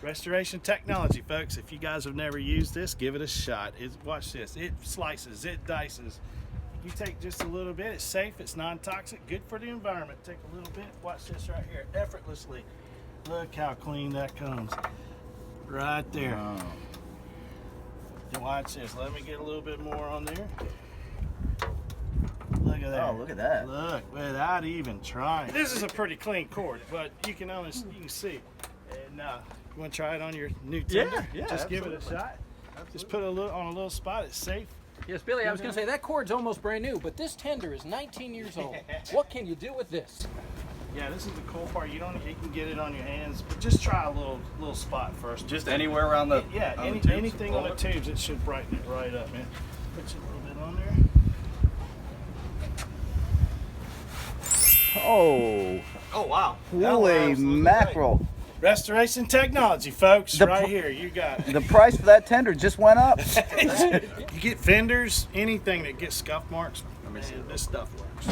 Restoration technology, folks. If you guys have never used this, give it a shot. Watch this. It slices, it dices. You take just a little bit. It's safe, it's non-toxic, good for the environment. Take a little bit. Watch this right here, effortlessly. Look how clean that comes. Right there. Wow. And watch this. Let me get a little bit more on there. Look at that. Oh, look at that. Look, without even trying. This is a pretty clean cord, but you can see. And you want to try it on your new tender? Yeah, Just give it a shot. Absolutely. Just put it on a little spot. It's safe. Yes, Billy, I was going to say that cord's almost brand new, but this tender is 19 years old. What can you do with this? Yeah, this is the cool part. You can get it on your hands, but just try a little spot first. Just anywhere around the anything on the tubes, it should brighten it right up, man. Put you a little bit on there. Oh wow! Holy mackerel! Right. Restoration technology, folks. Right here, you got it. The price for that tender just went up. You get fenders, anything that gets scuff marks. Man, this stuff works.